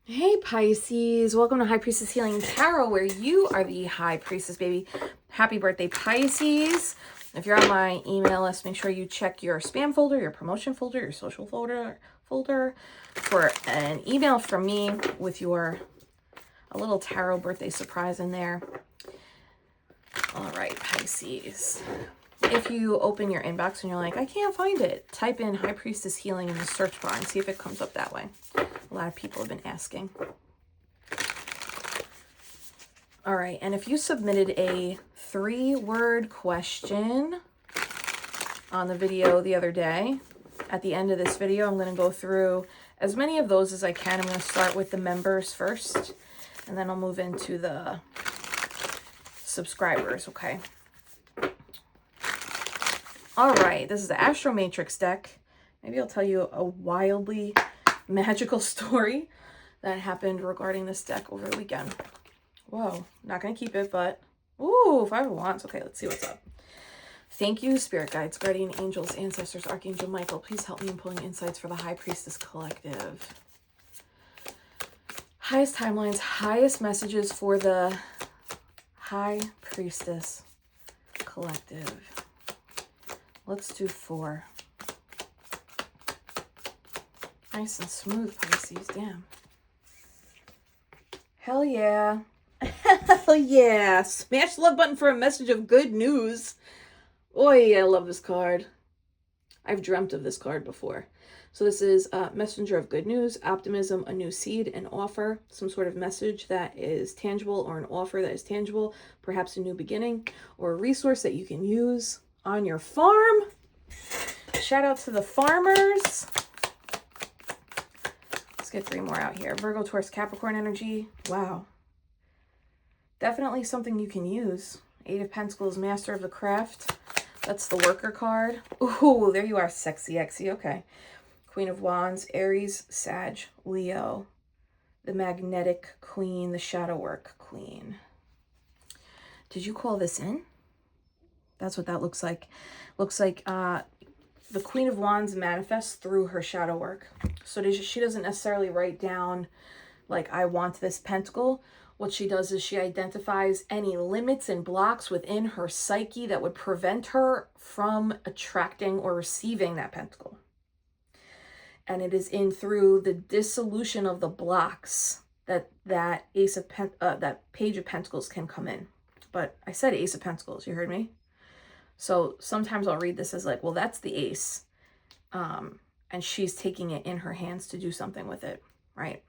Hey Pisces, welcome to High Priestess Healing Tarot, where you are the High Priestess, baby. Happy birthday, Pisces. If you're on my email list, make sure you check your spam folder, your promotion folder, your social folder for an email from me with a little tarot birthday surprise in there. All right, Pisces. If you open your inbox and you're like, I can't find it, type in High Priestess Healing in the search bar and see if it comes up that way. A lot of people have been asking. All right, and if you submitted a 3-word question on the video the other day, at the end of this video, I'm going to go through as many of those as I can. I'm going to start with the members first, and then I'll move into the subscribers, okay? All right, this is the Astro Matrix deck. Maybe I'll tell you a wildly magical story that happened regarding this deck over the weekend. Whoa, not going to keep it, but ooh, 5 of Wands. Okay, let's see what's up. Thank you, Spirit Guides, Guardian Angels, Ancestors, Archangel Michael. Please help me in pulling insights for the High Priestess Collective. Highest timelines, highest messages for the High Priestess Collective. Let's do 4. Nice and smooth, Pisces. Damn. Hell yeah. Hell yeah. Smash the love button for a message of good news. Oy, I love this card. I've dreamt of this card before. So this is a messenger of good news, optimism, a new seed, an offer, some sort of message that is tangible or an offer that is tangible, perhaps a new beginning or a resource that you can use on your farm. Shout out to the farmers. Let's get 3 more out here. Virgo, Taurus, Capricorn energy. Wow. Definitely something you can use. 8 of Pentacles, Master of the Craft. That's the worker card. Ooh, there you are, sexy exy. Okay. Queen of Wands, Aries, Sag, Leo. The Magnetic Queen, the Shadow Work Queen. Did you call this in? That's what that looks like. Looks like the Queen of Wands manifests through her shadow work. So she doesn't necessarily write down, like, I want this pentacle. What she does is she identifies any limits and blocks within her psyche that would prevent her from attracting or receiving that pentacle. And it is through the dissolution of the blocks that that Page of Pentacles can come in. But I said Ace of Pentacles, you heard me? So sometimes I'll read this as like, well, that's the ace. And she's taking it in her hands to do something with it, right?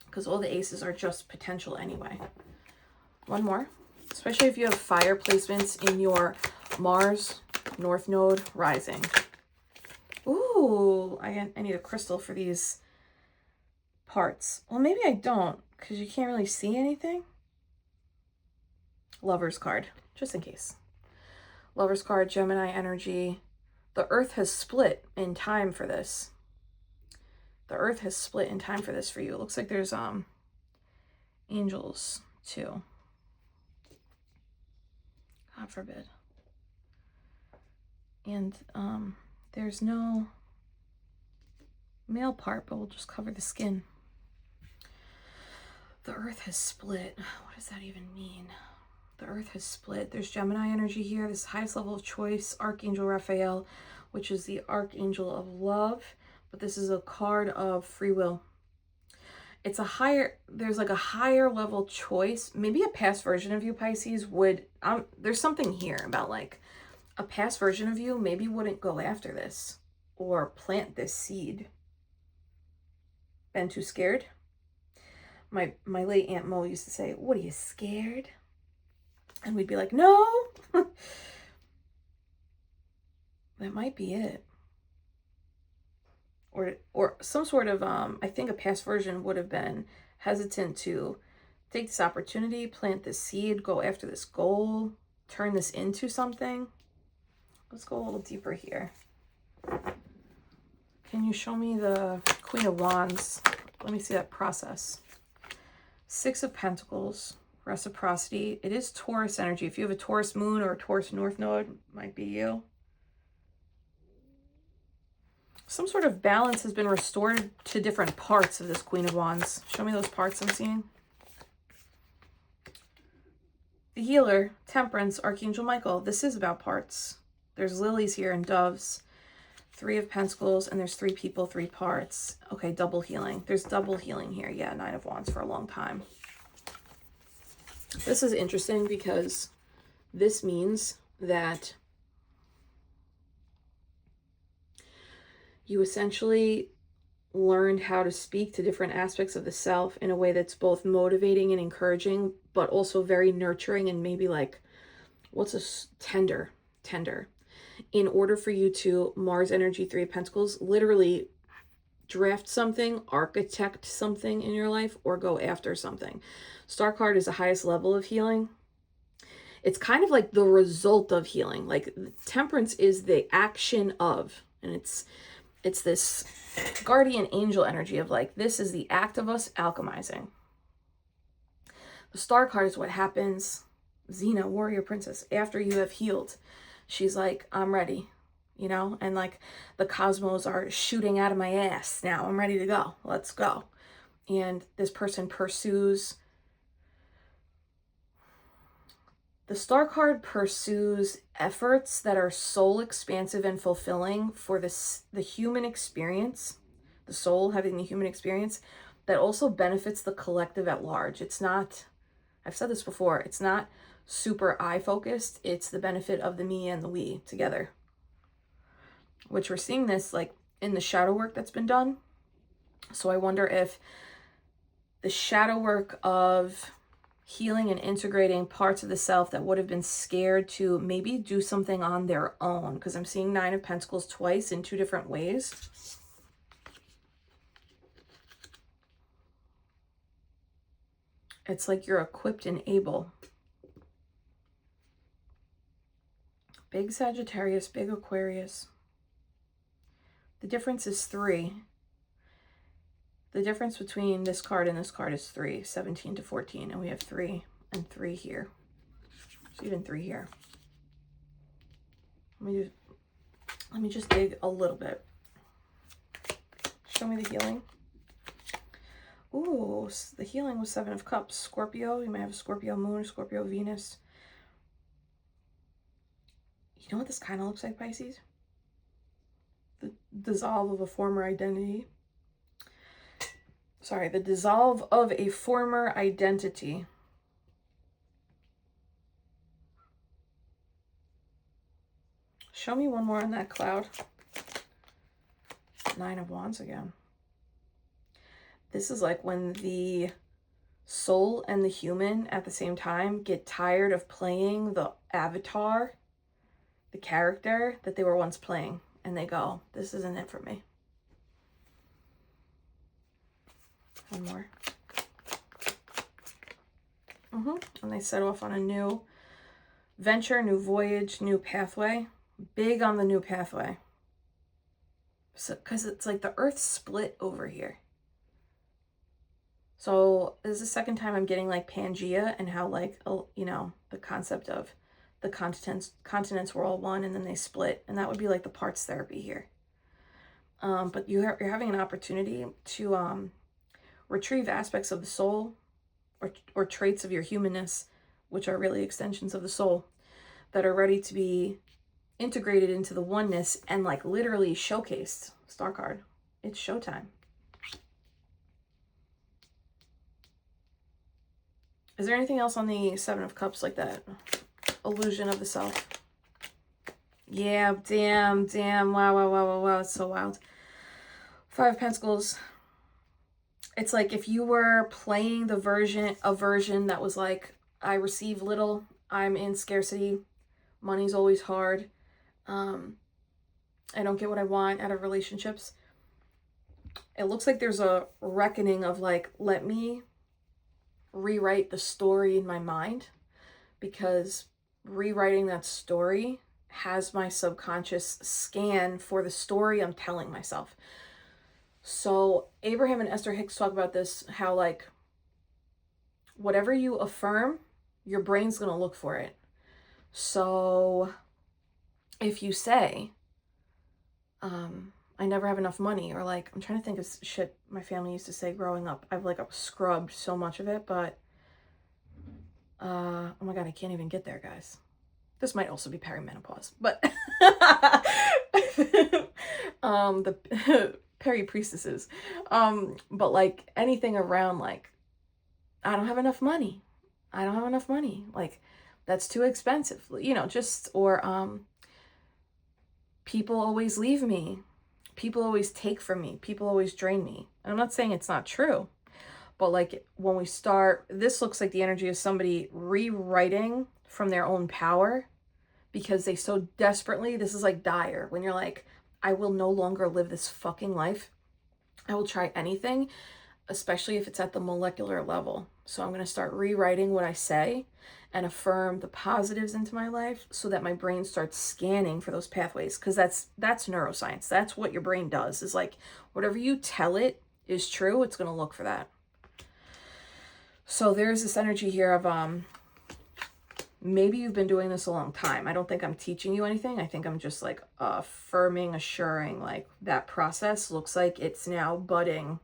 Because all the aces are just potential anyway. One more, especially if you have fire placements in your Mars, North Node, Rising. Ooh, I need a crystal for these parts. Well, maybe I don't, because you can't really see anything. Lover's card, just in case. Lover's card, Gemini energy. The earth has split in time for this. The earth has split in time for this for you. It looks like there's angels too. God forbid. And there's no male part, but we'll just cover the skin. The earth has split. What does that even mean? The earth has split. There's Gemini energy here. This highest level of choice, Archangel Raphael, which is the Archangel of Love. But this is a card of free will. It's there's like a higher level choice. Maybe a past version of you, Pisces, would, there's something here about like a past version of you maybe wouldn't go after this or plant this seed. Been too scared? My late Aunt Mo used to say, what are you, scared? And we'd be like, no. That might be it. Or some sort of, I think a past version would have been hesitant to take this opportunity, plant this seed, go after this goal, turn this into something. Let's go a little deeper here. Can you show me the Queen of Wands? Let me see that process. 6 of Pentacles, reciprocity. It is Taurus energy. If you have a Taurus moon or a Taurus north node, might be you. Some sort of balance has been restored to different parts of this Queen of Wands. Show me those parts I'm seeing. The Healer, Temperance, Archangel Michael. This is about parts. There's lilies here and doves. 3 of Pentacles, and there's 3 people, 3 parts. Okay, double healing. There's double healing here. Yeah, 9 of Wands for a long time. This is interesting because this means that you essentially learned how to speak to different aspects of the self in a way that's both motivating and encouraging, but also very nurturing and maybe like, what's a tender. In order for you to, Mars energy, 3 of Pentacles, literally draft something, architect something in your life, or go after something. Star card is the highest level of healing. It's kind of like the result of healing. Like Temperance is the action of, and it's this guardian angel energy of like, this is the act of us alchemizing. The Star card is what happens, Xena, warrior princess, after you have healed. She's like, I'm ready, you know, and like the cosmos are shooting out of my ass now. I'm ready to go. Let's go. And this person pursues, the Star card pursues efforts that are soul expansive and fulfilling for the human experience, the soul having the human experience that also benefits the collective at large. It's not, I've said this before, it's not super I focused. It's the benefit of the me and the we together, which we're seeing this like in the shadow work that's been done. So I wonder if the shadow work of healing and integrating parts of the self that would have been scared to maybe do something on their own, because I'm seeing 9 of Pentacles twice in 2 different ways. It's like you're equipped and able. Big Sagittarius, big Aquarius. The difference is 3. The difference between this card and this card is 3, 17 to 14. And we have 3 and 3 here. There's even 3 here. Let me just dig a little bit. Show me the healing. Ooh, the healing was 7 of Cups. Scorpio, you may have a Scorpio moon, Scorpio Venus. You know what this kind of looks like, Pisces? The dissolve of a former identity. Sorry, the dissolve of a former identity. Show me one more on that cloud. 9 of Wands again. This is like when the soul and the human at the same time get tired of playing the avatar, the character that they were once playing, and they go, this isn't it for me. One more. And they set off on a new venture, new voyage, new pathway. Big on the new pathway. So, because it's like the earth split over here. So this is the second time I'm getting like Pangea, and how like, you know, the concept of the continents were all one and then they split. And that would be like the parts therapy here. But you're having an opportunity to retrieve aspects of the soul or traits of your humanness, which are really extensions of the soul, that are ready to be integrated into the oneness and like literally showcased. Star card. It's showtime. Is there anything else on the 7 of Cups like that? Illusion of the self. Yeah, damn. Wow. It's so wild. 5 of Pentacles. It's like if you were playing a version that was like, I receive little, I'm in scarcity, money's always hard, I don't get what I want out of relationships. It looks like there's a reckoning of like, let me rewrite the story in my mind, because rewriting that story has my subconscious scan for the story I'm telling myself. So Abraham and Esther Hicks talk about this, how like whatever you affirm, your brain's going to look for it. So if you say, I never have enough money, or like, I'm trying to think of shit my family used to say growing up. I've like scrubbed so much of it, but oh my God, I can't even get there, guys. This might also be perimenopause, but the peri-priestesses. But like anything around like, I don't have enough money. I don't have enough money. Like, that's too expensive, you know, just, or people always leave me. People always take from me. People always drain me. And I'm not saying it's not true, but like when we start, this looks like the energy of somebody rewriting from their own power because they so desperately, this is like dire, when you're like, I will no longer live this fucking life. I will try anything, especially if it's at the molecular level. So I'm going to start rewriting what I say and affirm the positives into my life so that my brain starts scanning for those pathways. Because that's neuroscience. That's what your brain does, is like whatever you tell it is true, it's going to look for that. So there's this energy here of maybe you've been doing this a long time. I don't think I'm teaching you anything. I think I'm just like affirming, assuring, like that process looks like it's now budding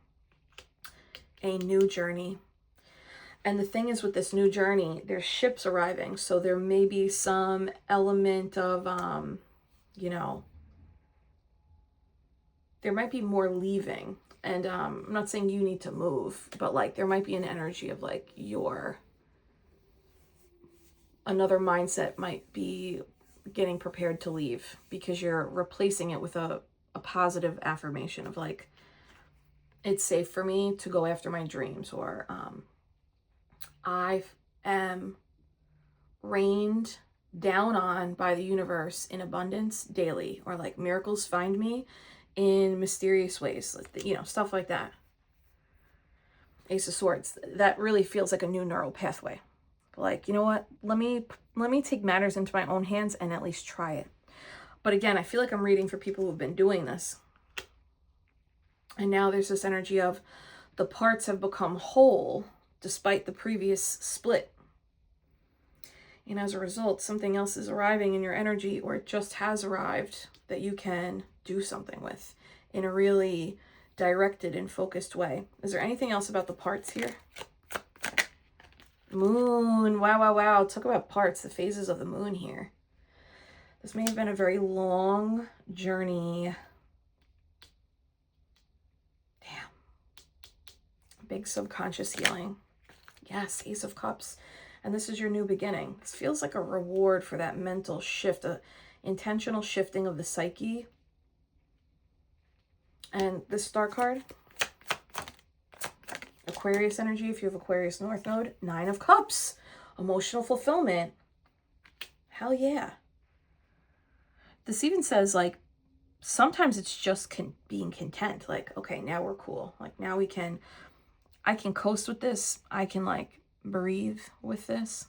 a new journey. And the thing is with this new journey, there's ships arriving. So there may be some element of, you know, there might be more leaving. And I'm not saying you need to move, but like there might be an energy of like another mindset might be getting prepared to leave because you're replacing it with a positive affirmation of like, it's safe for me to go after my dreams, or I am rained down on by the universe in abundance daily, or like miracles find me in mysterious ways, like, you know, stuff like that. Ace of Swords, that really feels like a new neural pathway. Like, you know what, let me take matters into my own hands and at least try it. But again, I feel like I'm reading for people who've been doing this. And now there's this energy of the parts have become whole despite the previous split. And as a result, something else is arriving in your energy, or it just has arrived, that you can do something with in a really directed and focused way. Is there anything else about the parts here? Moon. Wow, wow, wow. Talk about parts, the phases of the moon here. This may have been a very long journey. Damn. Big subconscious healing. Yes, Ace of Cups. And this is your new beginning. This feels like a reward for that mental shift, a intentional shifting of the psyche. And this star card, Aquarius energy, if you have Aquarius North Node, 9 of Cups, emotional fulfillment. Hell yeah. This even says like, sometimes it's just being content. Like, okay, now we're cool. Like now I can coast with this. I can like breathe with this.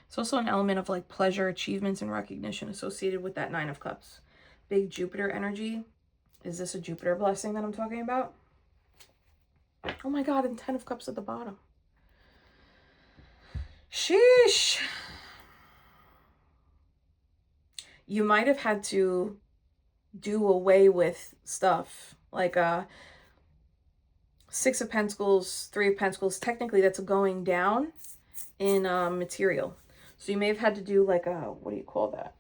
It's also an element of like pleasure, achievements, and recognition associated with that 9 of Cups. Big Jupiter energy. Is this a Jupiter blessing that I'm talking about? Oh my God, and 10 of Cups at the bottom. Sheesh. You might have had to do away with stuff like 6 of Pentacles, 3 of Pentacles. Technically, that's going down in material. So you may have had to do like what do you call that?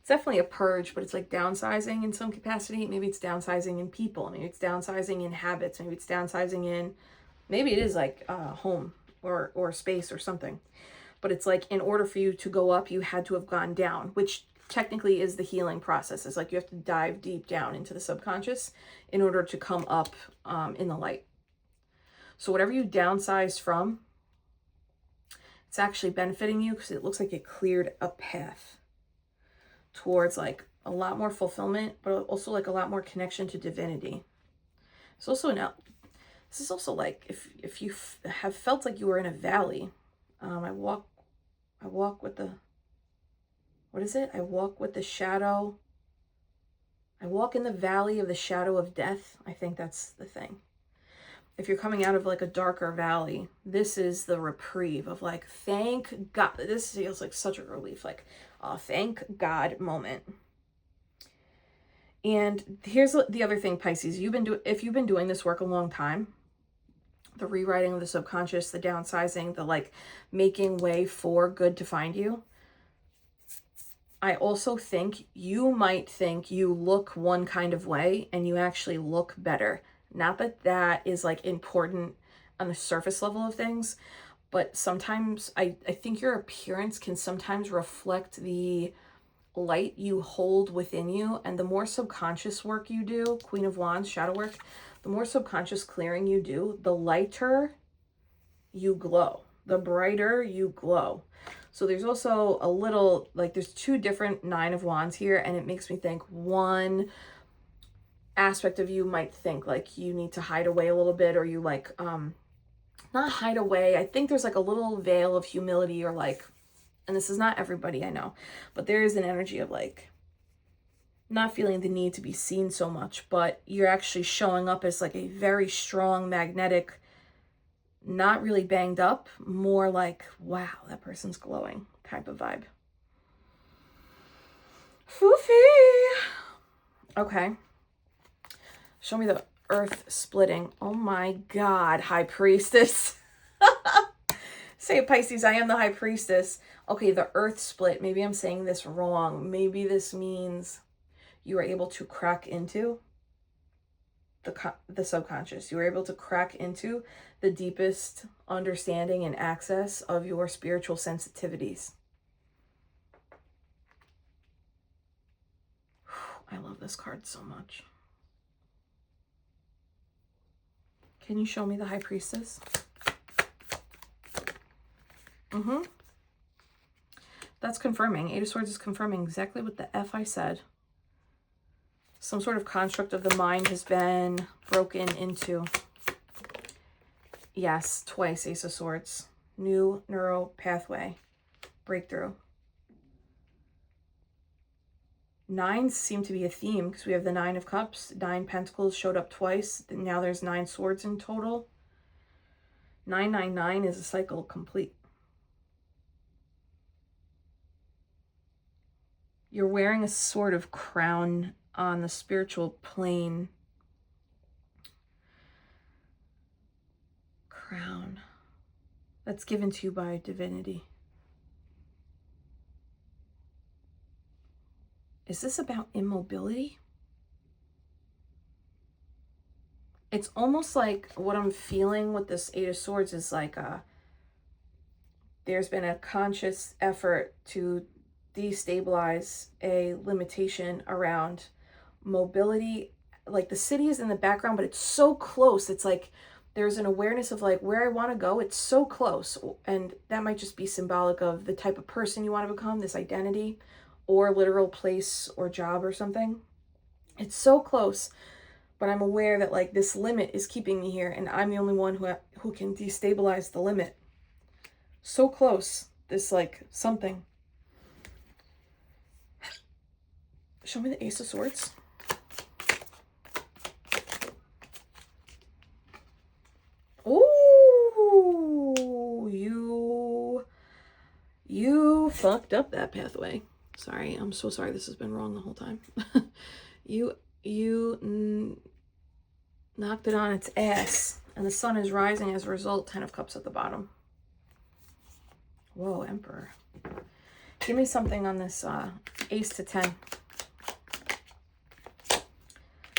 It's definitely a purge, but it's like downsizing in some capacity. Maybe it's downsizing in people. Maybe it's downsizing in habits. Maybe it's downsizing in, maybe it is like home or space or something. But it's like in order for you to go up, you had to have gone down, which technically is the healing process. It's like you have to dive deep down into the subconscious in order to come up in the light. So whatever you downsized from, it's actually benefiting you because it looks like it cleared a path towards like a lot more fulfillment, but also like a lot more connection to divinity. It's also this is also like if you have felt like you were in a valley. I walk with the, what is it? I walk with the shadow. I walk in the valley of the shadow of death. I think that's the thing. If you're coming out of like a darker valley, this is the reprieve of like, thank God. This feels like such a relief, like, thank God moment. And here's the other thing, Pisces, if you've been doing this work a long time, the rewriting of the subconscious, the downsizing, the like making way for good to find you, I also think you might think you look one kind of way and you actually look better. Not that that is like important on the surface level of things, but sometimes I think your appearance can sometimes reflect the light you hold within you. And the more subconscious work you do, Queen of Wands, shadow work, the more subconscious clearing you do, the lighter you glow, the brighter you glow. So there's also a little, like there's two different Nine of Wands here, and it makes me think one aspect of you might think like you need to hide away a little bit, or you like, not hide away. I think there's like a little veil of humility, or like, and this is not everybody, I know, but there is an energy of like not feeling the need to be seen so much, but you're actually showing up as like a very strong, magnetic, not really banged up, more like, wow, that person's glowing type of vibe. Foofy. Okay. Show me the earth splitting. Oh my God, High Priestess. Say, Pisces, I am the High Priestess. Okay, the earth split. Maybe I'm saying this wrong. Maybe this means you were able to crack into the subconscious. You were able to crack into the deepest understanding and access of your spiritual sensitivities. I love this card so much. Can you show me the High Priestess? That's confirming. Eight of Swords is confirming exactly what the F I said. Some sort of construct of the mind has been broken into. Yes, twice, Ace of Swords. New neural pathway. Breakthrough. Nines seem to be a theme because we have the Nine of Cups. 9 Pentacles showed up twice. Now there's 9 swords in total. 999 is a cycle complete. You're wearing a sort of crown on the spiritual plane. Crown that's given to you by divinity. Is this about immobility? It's almost like what I'm feeling with this Eight of Swords is like there's been a conscious effort to destabilize a limitation around mobility. Like the city is in the background, but it's so close. It's like there's an awareness of like where I want to go. It's so close. And that might just be symbolic of the type of person you want to become, this identity, or literal place or job or something. It's so close, but I'm aware that like this limit is keeping me here, and I'm the only one who can destabilize the limit. So close, this like something. Show me the Ace of Swords. Ooh, you fucked up that pathway. Sorry, I'm so sorry. This has been wrong the whole time. You knocked it on its ass, and the sun is rising as a result. 10 of Cups at the bottom. Whoa, Emperor. Give me something on this Ace to 10.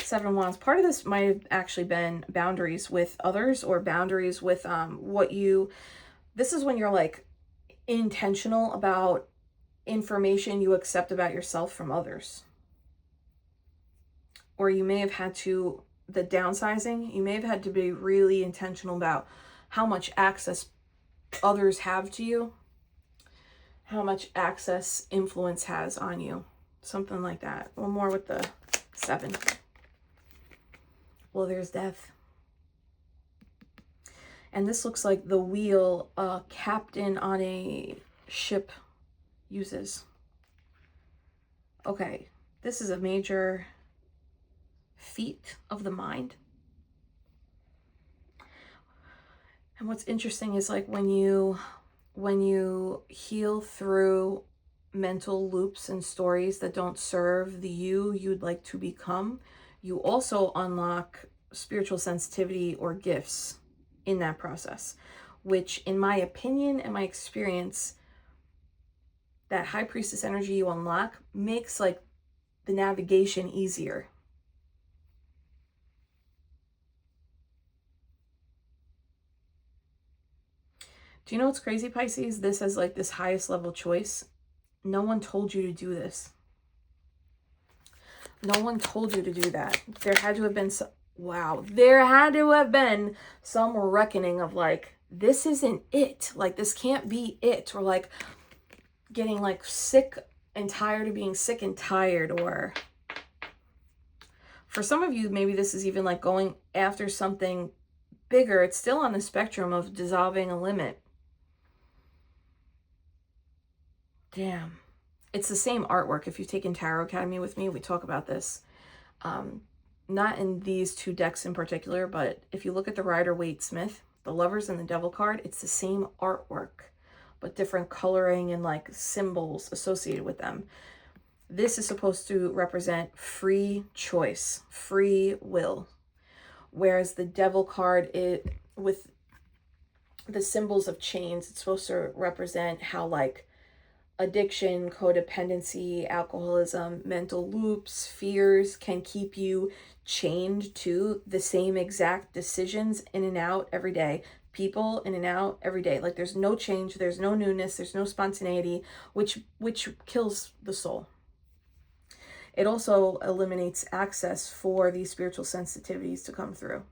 7 of Wands. Part of this might have actually been boundaries with others, or boundaries with this is when you're like intentional about information you accept about yourself from others. Or you may have had to, the downsizing, you may have had to be really intentional about how much access others have to you, how much access influence has on you. Something like that. One more with the 7. Well, there's death. And this looks like the wheel a captain on a ship uses. Okay, this is a major feat of the mind. And what's interesting is like when you heal through mental loops and stories that don't serve the you you'd like to become. You also unlock spiritual sensitivity or gifts in that process, which in my opinion and my experience, that high priestess energy you unlock makes like the navigation easier. Do you know what's crazy, Pisces? This is like this highest level choice. No one told you to do this. No one told you to do that. There had to have been some, wow, there had to have been some reckoning of like, this isn't it. Like, this can't be it. Or like getting like sick and tired of being sick and tired. Or for some of you, maybe this is even like going after something bigger. It's still on the spectrum of dissolving a limit. Damn. It's the same artwork. If you've taken Tarot Academy with me, we talk about this. Not in these two decks in particular, but if you look at the Rider-Waite-Smith, the Lovers and the Devil card, it's the same artwork, but different coloring and like symbols associated with them. This is supposed to represent free choice, free will. Whereas the Devil card, with the symbols of chains, it's supposed to represent how like addiction, codependency, alcoholism, mental loops, fears can keep you chained to the same exact decisions in and out every day. People in and out every day. Like there's no change, there's no newness, there's no spontaneity, which kills the soul. It also eliminates access for these spiritual sensitivities to come through.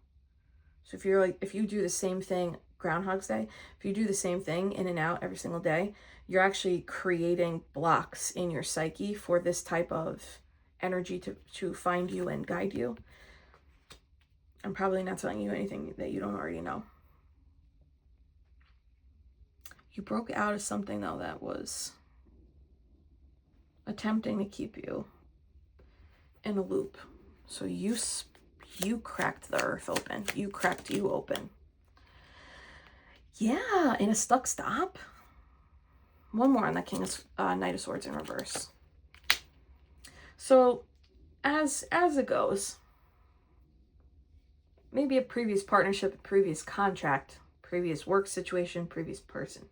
So if you do the same thing, Groundhog's Day, if you do the same thing in and out every single day, you're actually creating blocks in your psyche for this type of energy to find you and guide you. I'm probably not telling you anything that you don't already know. You broke out of something, though, that was attempting to keep you in a loop. So you cracked the earth open. You cracked you open. Yeah, in a stuck stop. One more on that Knight of Swords in reverse. So as it goes, maybe a previous partnership, a previous contract, previous work situation, previous person,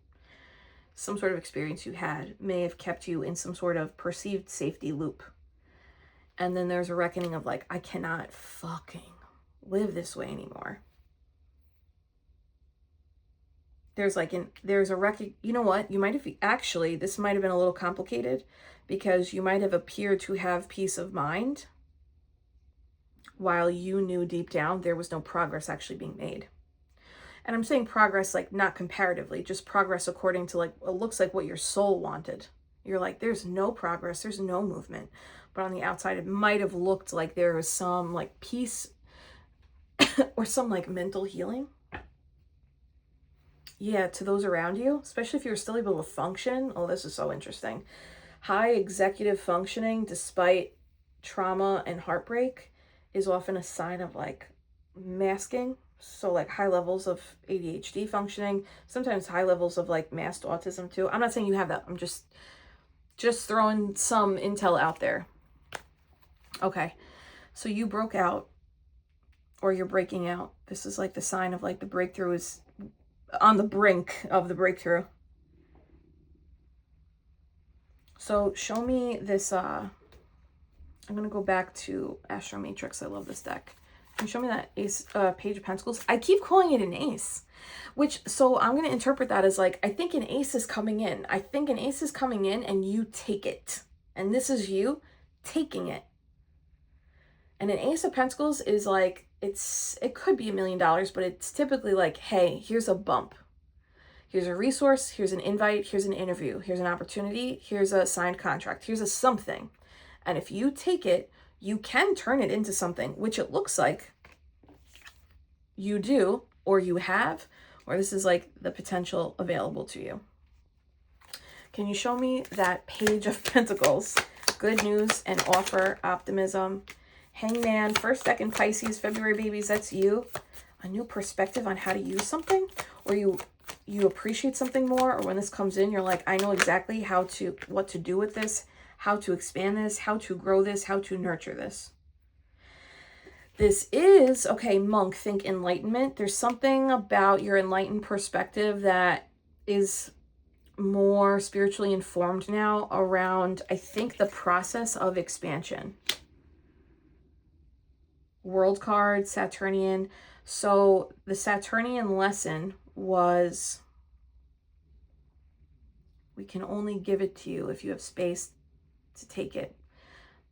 some sort of experience you had may have kept you in some sort of perceived safety loop. And then there's a reckoning of like, I cannot fucking live this way anymore. You know what? You might have actually, this might have been a little complicated because you might have appeared to have peace of mind while you knew deep down there was no progress actually being made. And I'm saying progress, like not comparatively, just progress according to like, it looks like what your soul wanted. You're like, there's no progress, there's no movement. But on the outside, it might have looked like there was some like peace or some like mental healing. Yeah, to those around you, especially if you're still able to function. Oh, this is so interesting. High executive functioning despite trauma and heartbreak is often a sign of like masking. So like high levels of ADHD functioning, sometimes high levels of like masked autism too. I'm not saying you have that. I'm just throwing some intel out there. Okay, so you broke out, or you're breaking out. This is like the sign of like the breakthrough is on the brink of the breakthrough. So show me this, I'm going to go back to Astro Matrix. I love this deck. Can you show me that ace, Page of Pentacles? I keep calling it an ace, so I'm going to interpret that as like, I think an ace is coming in. I think an ace is coming in and you take it. And this is you taking it. And an Ace of Pentacles is like, it could be $1 million, but it's typically like, hey, here's a bump. Here's a resource, here's an invite, here's an interview, here's an opportunity, here's a signed contract, here's a something. And if you take it, you can turn it into something, which it looks like you do, or you have, or this is like the potential available to you. Can you show me that Page of Pentacles? Good news and offer, optimism. Hangman, first, second, Pisces, February babies, that's you. A new perspective on how to use something, or you you appreciate something more, or when this comes in, you're like, I know exactly what to do with this, how to expand this, how to grow this, how to nurture this. This is, okay, monk, think enlightenment. There's something about your enlightened perspective that is more spiritually informed now around, I think, the process of expansion. World card, Saturnian. So the Saturnian lesson was, we can only give it to you if you have space to take it.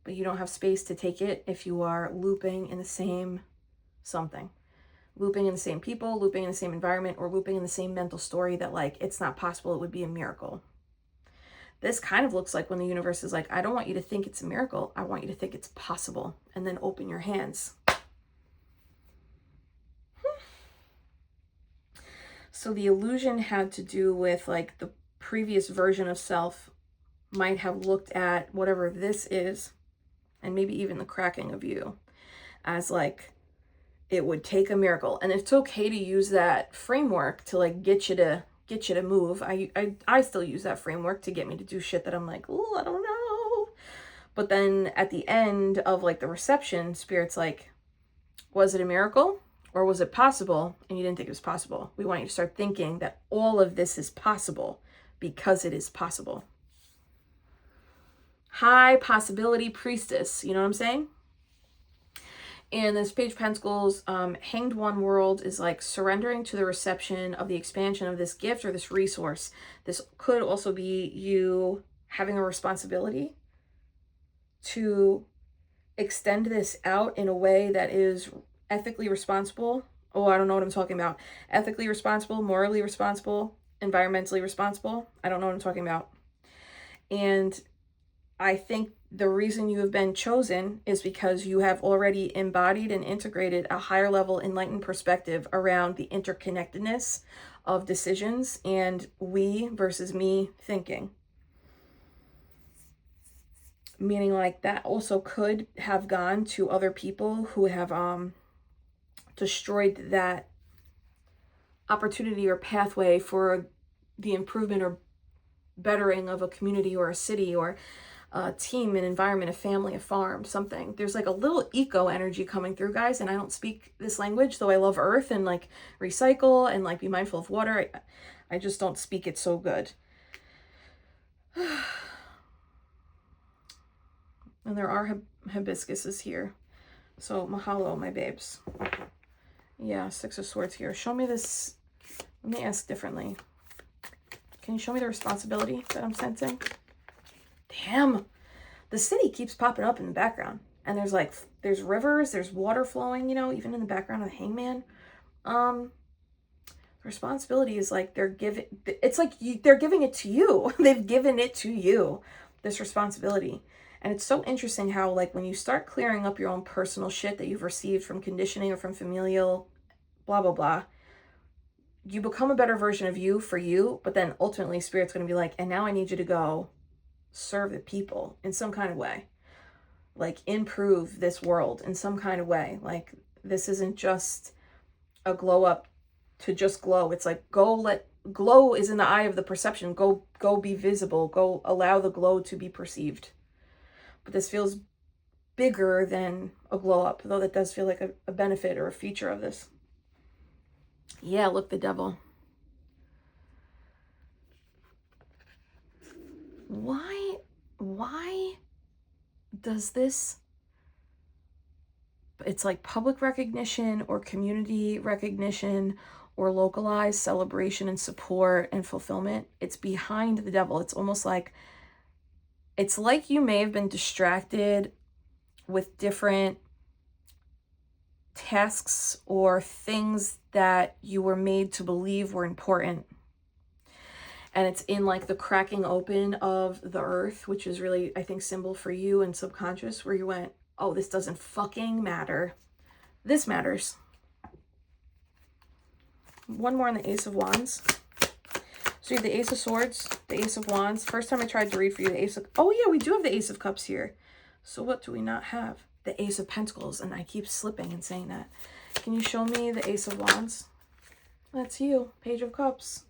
But you don't have space to take it if you are looping in the same something. Looping in the same people, looping in the same environment, or looping in the same mental story that, like, it's not possible, it would be a miracle. This kind of looks like when the universe is like, I don't want you to think it's a miracle. I want you to think it's possible. And then open your hands. So the illusion had to do with, like, the previous version of self might have looked at whatever this is, and maybe even the cracking of you, as like, it would take a miracle. And it's okay to use that framework to, like, get you to move. I still use that framework to get me to do shit that I'm like, oh, I don't know. But then at the end of, like, the reception, Spirit's like, was it a miracle? Or was it possible? And you didn't think it was possible. We want you to start thinking that all of this is possible because it is possible. High possibility priestess. You know what I'm saying? And this Page of Pentacles, Hanged One world is like surrendering to the reception of the expansion of this gift or this resource. This could also be you having a responsibility to extend this out in a way that is ethically responsible. Oh, I don't know what I'm talking about. Ethically responsible, morally responsible, environmentally responsible. I don't know what I'm talking about. And I think the reason you have been chosen is because you have already embodied and integrated a higher level enlightened perspective around the interconnectedness of decisions and we versus me thinking. Meaning, like, that also could have gone to other people who have destroyed that opportunity or pathway for the improvement or bettering of a community or a city or a team, an environment, a family, a farm, something. There's like a little eco energy coming through, guys, and I don't speak this language, though I love earth and, like, recycle and, like, be mindful of water. I just don't speak it so good. And there are hibiscuses here. So mahalo, my babes. Yeah, Six of Swords here. Show me this. Let me ask differently. Can you show me the responsibility that I'm sensing? Damn. The city keeps popping up in the background. And there's rivers, there's water flowing, you know, even in the background of the Hangman. Responsibility is like they're giving it to you. They've given it to you, this responsibility. And it's so interesting how, like, when you start clearing up your own personal shit that you've received from conditioning or from familial, blah, blah, blah, you become a better version of you for you, but then ultimately Spirit's going to be like, and now I need you to go serve the people in some kind of way. Like, improve this world in some kind of way. Like, this isn't just a glow up to just glow. It's like, glow is in the eye of the perception. Go be visible. Go allow the glow to be perceived. But this feels bigger than a glow up, though that does feel like a benefit or a feature of this. Yeah, look, the devil. Why does this, it's like public recognition or community recognition or localized celebration and support and fulfillment? It's behind the devil. It's almost like, it's like you may have been distracted with different tasks or things that you were made to believe were important. And it's in, like, the cracking open of the earth, which is really, I think, symbol for you and subconscious, where you went, oh, this doesn't fucking matter. This matters. One more on the Ace of Wands. So you have the Ace of Swords, the Ace of Wands. First time I tried to read for you, the Ace of... Oh, yeah, we do have the Ace of Cups here. So what do we not have? The Ace of Pentacles, and I keep slipping and saying that. Can you show me the Ace of Wands? That's you, Page of Cups.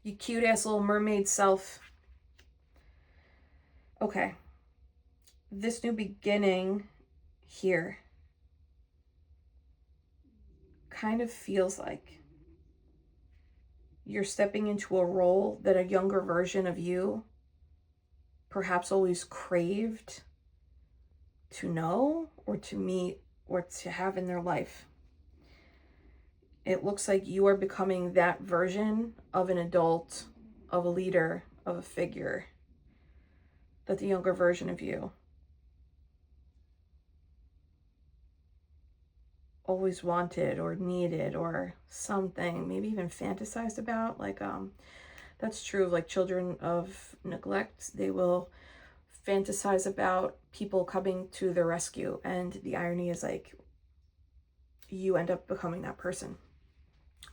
You cute ass little mermaid self. Okay. This new beginning here kind of feels like you're stepping into a role that a younger version of you perhaps always craved to know or to meet or to have in their life. It looks like you are becoming that version of an adult, of a leader, of a figure that the younger version of you always wanted or needed or something, maybe even fantasized about. Like, that's true of like children of neglect. They will fantasize about people coming to their rescue. And the irony is like, you end up becoming that person.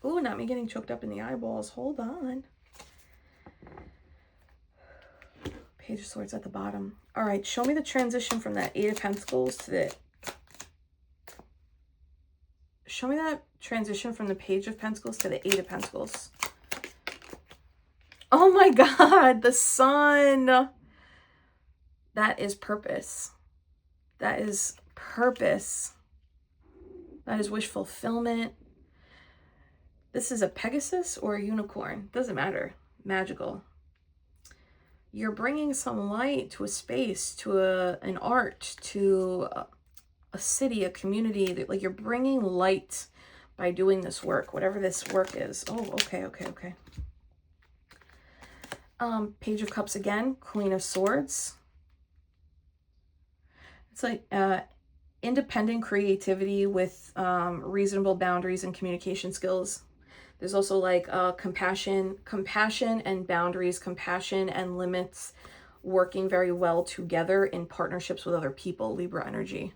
Ooh, not me getting choked up in the eyeballs. Hold on. Page of Swords at the bottom. All right, show me the transition from that Eight of Pentacles to the... Show me that transition from the Page of Pentacles to the Eight of Pentacles. Oh my God, the Sun. That is purpose. That is purpose. That is wish fulfillment. This is a Pegasus or a unicorn. Doesn't matter. Magical. You're bringing some light to a space, to an art, to a city, a community. Like, you're bringing light by doing this work, whatever this work is. Oh, okay. Page of Cups again, Queen of Swords. It's like independent creativity with reasonable boundaries and communication skills. There's also like compassion and boundaries, compassion and limits working very well together in partnerships with other people, Libra energy.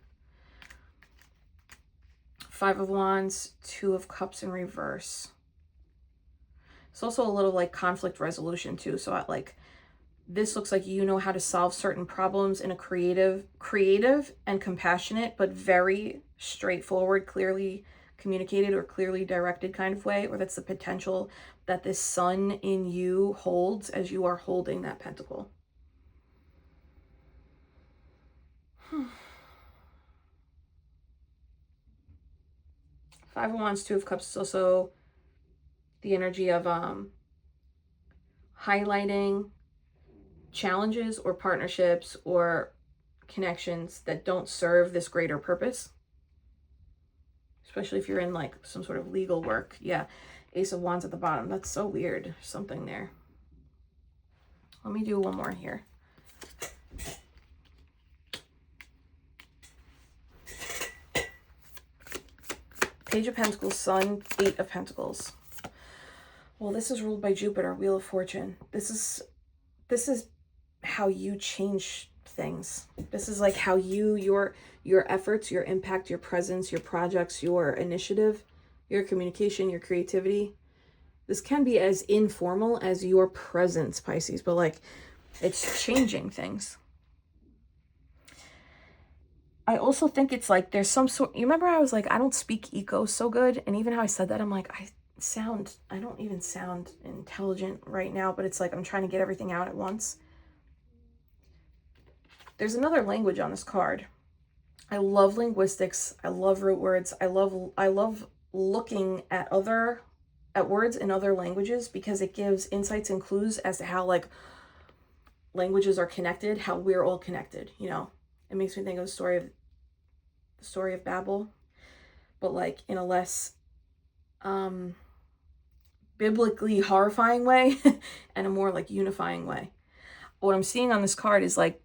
Five of Wands, Two of Cups in reverse. It's also a little like conflict resolution too. So like this looks like you know how to solve certain problems in a creative and compassionate, but very straightforward, clearly communicated or clearly directed kind of way, or that's the potential that this Sun in you holds as you are holding that pentacle. Five of Wands, Two of Cups is also the energy of highlighting challenges or partnerships or connections that don't serve this greater purpose. Especially if you're in like some sort of legal work. Yeah, Ace of Wands at the bottom. That's so weird. There's something there. Let me do one more here. Page of Pentacles, Sun, Eight of Pentacles. Well, this is ruled by Jupiter, Wheel of Fortune. This is how you change things. This is like how your efforts, your impact, your presence, your projects, your initiative, your communication, your creativity. This can be as informal as your presence, Pisces, but like it's changing things. I also think it's like there's some sort, you remember I was like, I don't speak eco so good. And even how I said that, I'm like, I don't even sound intelligent right now, but it's like I'm trying to get everything out at once. There's another language on this card. I love linguistics. I love root words. I love looking at words in other languages because it gives insights and clues as to how like languages are connected, how we're all connected, you know. It makes me think of the story of Babel, but like in a less biblically horrifying way and a more like unifying way. What I'm seeing on this card is like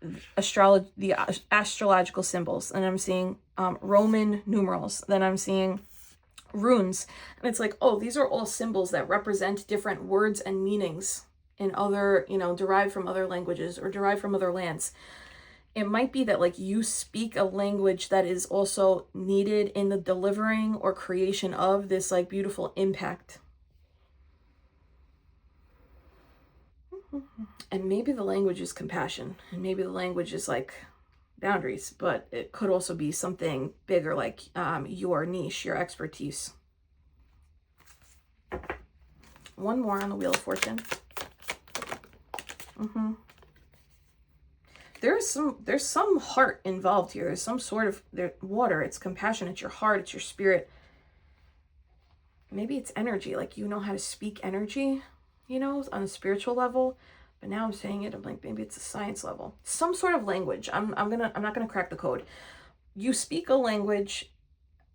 the astrological symbols, and I'm seeing Roman numerals, then I'm seeing runes, and it's like, oh, these are all symbols that represent different words and meanings in other, you know, derived from other languages or derived from other lands. It might be that like you speak a language that is also needed in the delivering or creation of this like beautiful impact. And maybe the language is compassion, and maybe the language is like boundaries, but it could also be something bigger, like your niche, your expertise. One more on the Wheel of Fortune. There's some heart involved here. There's some sort of water. It's compassion. It's your heart. It's your spirit. Maybe it's energy. Like, you know how to speak energy, you know, on a spiritual level. But now I'm saying it, I'm like, maybe it's a science level. Some sort of language. I'm not gonna crack the code. You speak a language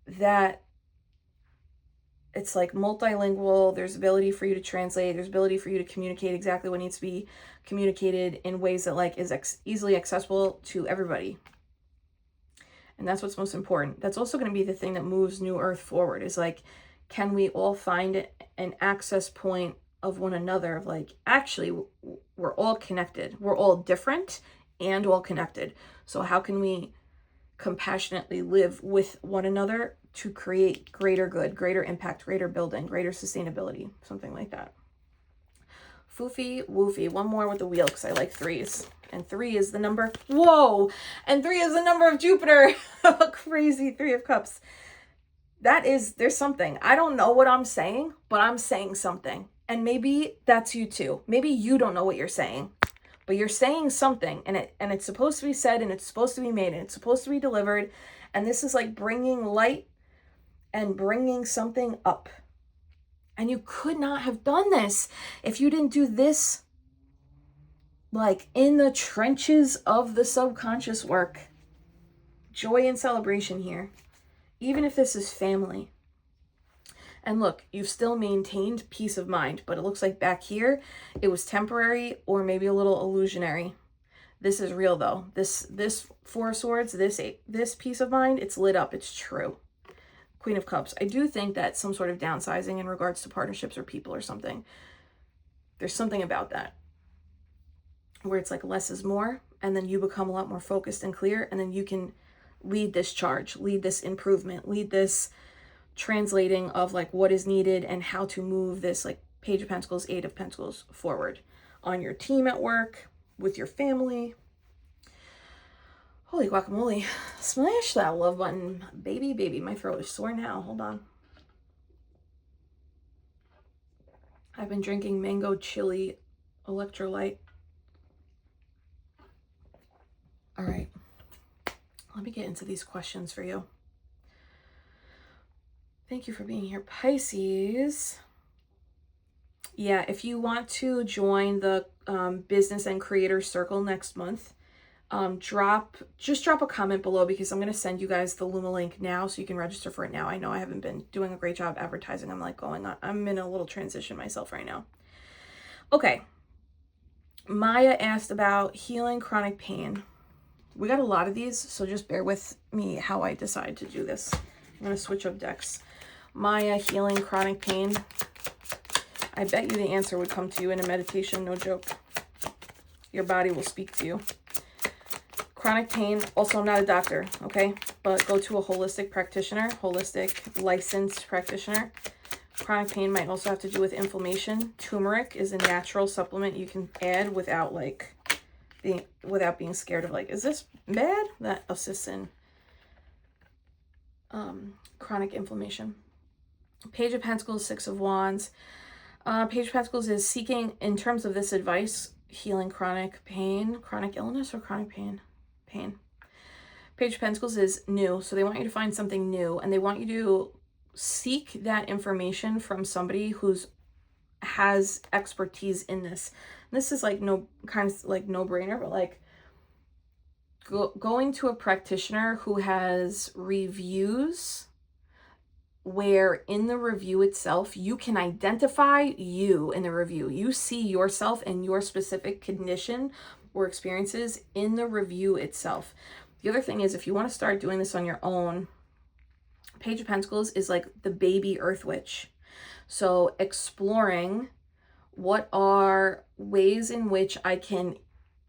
that it's like multilingual. There's ability for you to translate. There's ability for you to communicate exactly what needs to be communicated in ways that like is easily accessible to everybody. And that's what's most important. That's also going to be the thing that moves New Earth forward, is like, can we all find an access point of one another, of like, actually, we're all connected. We're all different and all connected. So how can we compassionately live with one another to create greater good, greater impact, greater building, greater sustainability, something like that. Foofy, woofy. One more with the wheel, because I like threes. And 3 is the number, whoa! And 3 is the number of Jupiter. A crazy 3 of Cups. There's something. I don't know what I'm saying, but I'm saying something. And maybe that's you too. Maybe you don't know what you're saying, but you're saying something, and it's supposed to be said, and it's supposed to be made, and it's supposed to be delivered. And this is like bringing light and bringing something up. And you could not have done this if you didn't do this, like in the trenches of the subconscious work. Joy and celebration here, even if this is family. And look, you've still maintained peace of mind, but it looks like back here, it was temporary or maybe a little illusionary. This is real though. This 4 of Swords, this peace of mind, it's lit up. It's true. Queen of Cups. I do think that some sort of downsizing in regards to partnerships or people or something. There's something about that where it's like less is more, and then you become a lot more focused and clear, and then you can lead this charge, lead this improvement, lead this translating of like what is needed and how to move this like Page of Pentacles, 8 of Pentacles forward on your team at work, with your family. Holy guacamole. Smash that love button. Baby. My throat is sore now. Hold on. I've been drinking mango chili electrolyte. All right. Let me get into these questions for you. Thank you for being here, Pisces. Yeah, if you want to join the business and creator circle next month, just drop a comment below, because I'm going to send you guys the Luma link now so you can register for it now. I know I haven't been doing a great job advertising. I'm in a little transition myself right now. Okay. Maya asked about healing chronic pain. We got a lot of these, so just bear with me how I decide to do this. I'm going to switch up decks. Maya, healing chronic pain. I bet you the answer would come to you in a meditation, no joke. Your body will speak to you. Chronic pain, also I'm not a doctor, okay? But go to a holistic practitioner, holistic licensed practitioner. Chronic pain might also have to do with inflammation. Turmeric is a natural supplement you can add without being scared of like, is this bad? That assists in chronic inflammation. Page of Pentacles, 6 of Wands. Page of Pentacles is seeking, in terms of this advice, healing chronic pain, chronic illness, or chronic pain? Pain. Page of Pentacles is new, so they want you to find something new, and they want you to seek that information from somebody who's has expertise in this. This is like no-brainer, but like going to a practitioner who has reviews where in the review itself, you can identify you in the review. You see yourself and your specific condition or experiences in the review itself. The other thing is, if you want to start doing this on your own, Page of Pentacles is like the baby Earth Witch. So exploring what are ways in which I can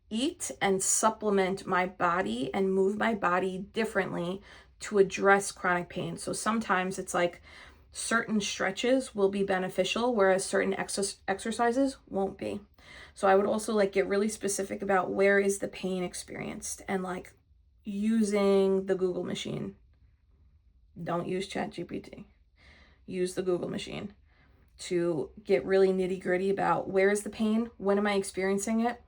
eat and supplement my body and move my body differently to address chronic pain. So sometimes it's like certain stretches will be beneficial, whereas certain exercises won't be. So I would also like get really specific about where is the pain experienced, and like using the Google machine. Don't use ChatGPT. Use the Google machine to get really nitty gritty about where is the pain, when am I experiencing it,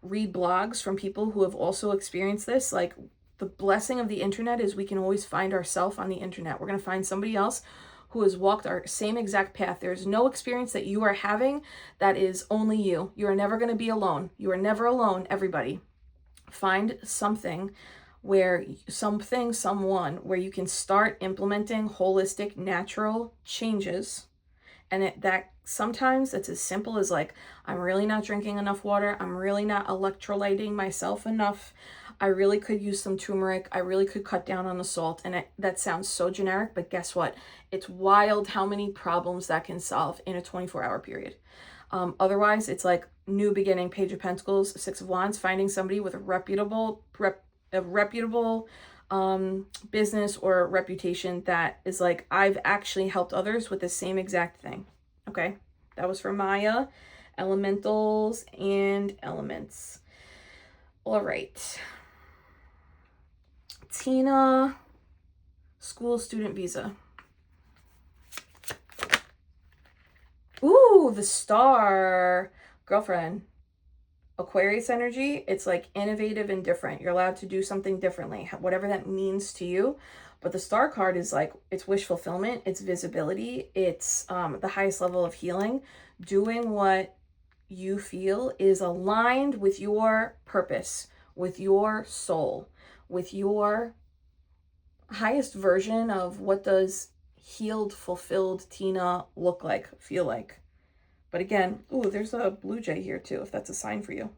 read blogs from people who have also experienced this. Like, the blessing of the internet is we can always find ourselves on the internet. We're going to find somebody else who has walked our same exact path. There's no experience that you are having that is only you. You are never going to be alone. You are never alone, everybody. Find something where someone where you can start implementing holistic, natural changes. And that sometimes it's as simple as like, I'm really not drinking enough water. I'm really not electrolyting myself enough. I really could use some turmeric. I really could cut down on the salt. And that sounds so generic, but guess what? It's wild how many problems that can solve in a 24-hour period. Otherwise, it's like new beginning, Page of Pentacles, Six of Wands, finding somebody with a reputable business or reputation that is like, I've actually helped others with the same exact thing. Okay, that was for Maya, elementals, and elements. All right. Tina, school student visa. Ooh, the star. Girlfriend. Aquarius energy, it's like innovative and different. You're allowed to do something differently, whatever that means to you. But the star card is like, it's wish fulfillment, it's visibility, it's the highest level of healing. Doing what you feel is aligned with your purpose, with your soul, with your highest version of what does healed, fulfilled Tina look like, feel like. But again, ooh, there's a blue jay here too, if that's a sign for you.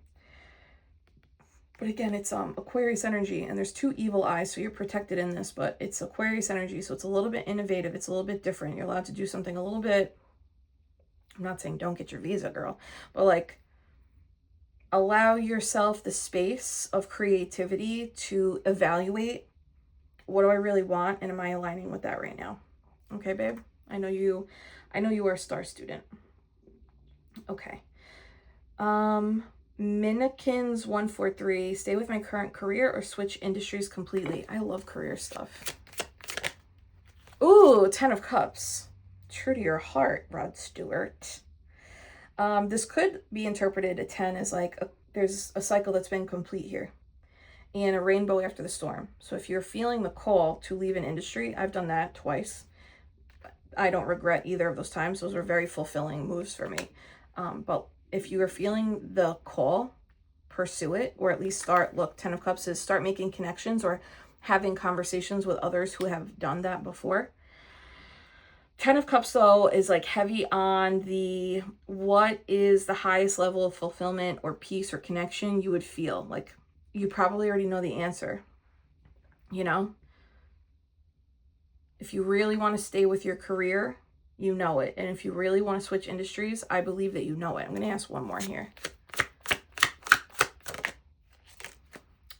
But again, it's Aquarius energy, and there's two evil eyes, so you're protected in this, but it's Aquarius energy, so it's a little bit innovative, it's a little bit different. You're allowed to do something a little bit, I'm not saying don't get your visa, girl, but like, allow yourself the space of creativity to evaluate, what do I really want, and am I aligning with that right now? Okay, babe? I know you are a star student. Okay. Minnekins 143, stay with my current career or switch industries completely. I love career stuff. Ooh, 10 of Cups. True to your heart, Rod Stewart. This could be interpreted, a 10 as like, there's a cycle that's been complete here. And a rainbow after the storm. So if you're feeling the call to leave an industry, I've done that twice. I don't regret either of those times. Those were very fulfilling moves for me. But if you are feeling the call, pursue it, or at least start, look, 10 of Cups is start making connections or having conversations with others who have done that before. 10 of Cups, though, is like heavy on the, what is the highest level of fulfillment or peace or connection you would feel? Like, you probably already know the answer, you know? If you really want to stay with your career, you know it. And if you really want to switch industries, I believe that you know it. I'm going to ask one more here.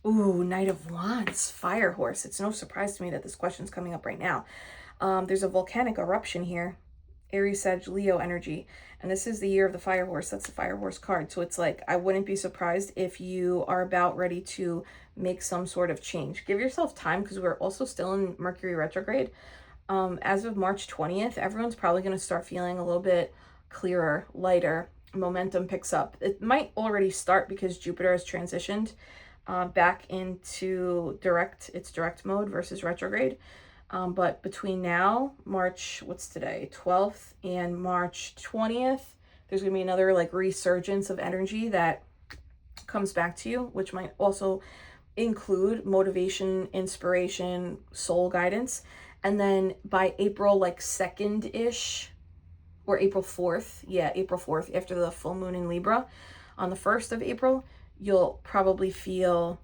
Ooh, Knight of Wands, Fire Horse. It's no surprise to me that this question's coming up right now. There's a volcanic eruption here. Aries, Sag, Leo energy. And this is the year of the Fire Horse. That's the Fire Horse card. So it's like, I wouldn't be surprised if you are about ready to make some sort of change. Give yourself time, because we're also still in Mercury retrograde. As of March 20th, everyone's probably going to start feeling a little bit clearer, lighter. Momentum picks up. It might already start because Jupiter has transitioned back into its direct mode versus retrograde. But between now, March, what's today, 12th, and March 20th, there's going to be another like resurgence of energy that comes back to you, which might also include motivation, inspiration, soul guidance. And then by April, like 2nd-ish, or April 4th, yeah, April 4th, after the full moon in Libra, on the 1st of April, you'll probably feel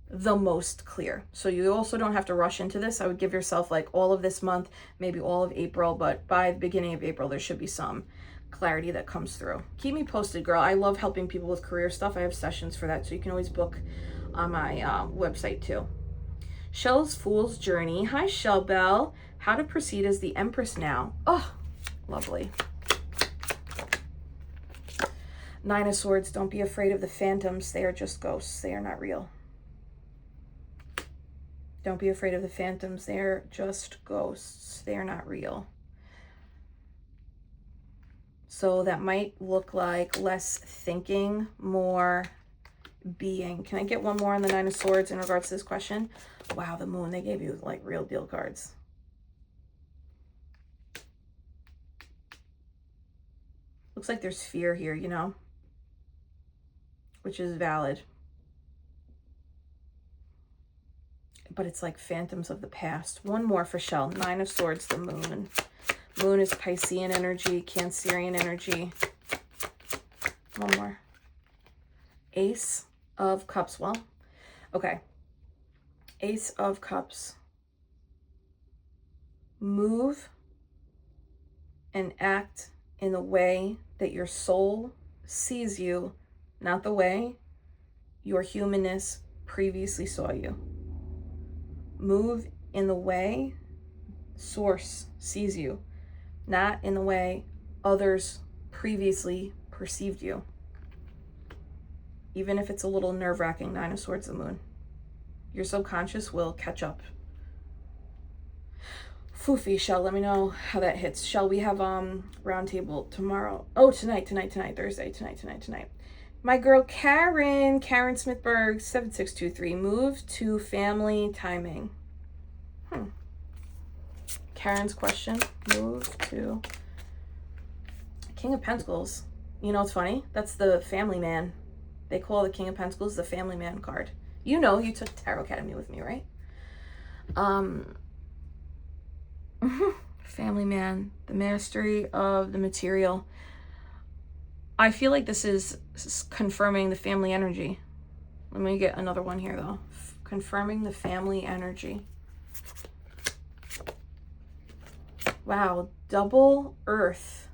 the most clear. So you also don't have to rush into this. I would give yourself like all of this month, maybe all of April, but by the beginning of April, there should be some clarity that comes through. Keep me posted, girl. I love helping people with career stuff. I have sessions for that, so you can always book on my website too. Shell's Fool's Journey. Hi, Shell Bell. How to proceed as the Empress now. Oh, lovely. 9 of Swords. Don't be afraid of the phantoms. They are just ghosts. They are not real. Don't be afraid of the phantoms. They are just ghosts. They are not real. So that might look like less thinking, more being. Can I get one more on the Nine of Swords in regards to this question? Wow, the Moon, they gave you like real deal cards. Looks like there's fear here, you know, which is valid. But it's like phantoms of the past. One more for Shell. Nine of Swords, the Moon. Moon is Piscean energy, Cancerian energy. One more. Ace of Cups. Well, okay. Ace of Cups. Move and act in the way that your soul sees you, not the way your humanness previously saw you. Move in the way Source sees you, not in the way others previously perceived you. Even if it's a little nerve-wracking, Nine of Swords, the Moon. Your subconscious will catch up. Foofy, Shell, let me know how that hits. Shell, we have roundtable tomorrow. Oh, tonight, Thursday, tonight. My girl Karen Smithberg, 7623, move to family timing. Karen's question, move to King of Pentacles. You know, it's funny. That's the family man. They call the King of Pentacles the family man card. You know, you took Tarot Academy with me, right? Family man, the mastery of the material. I feel like this is confirming the family energy. Let me get another one here, though. Confirming the family energy. Wow, double Earth.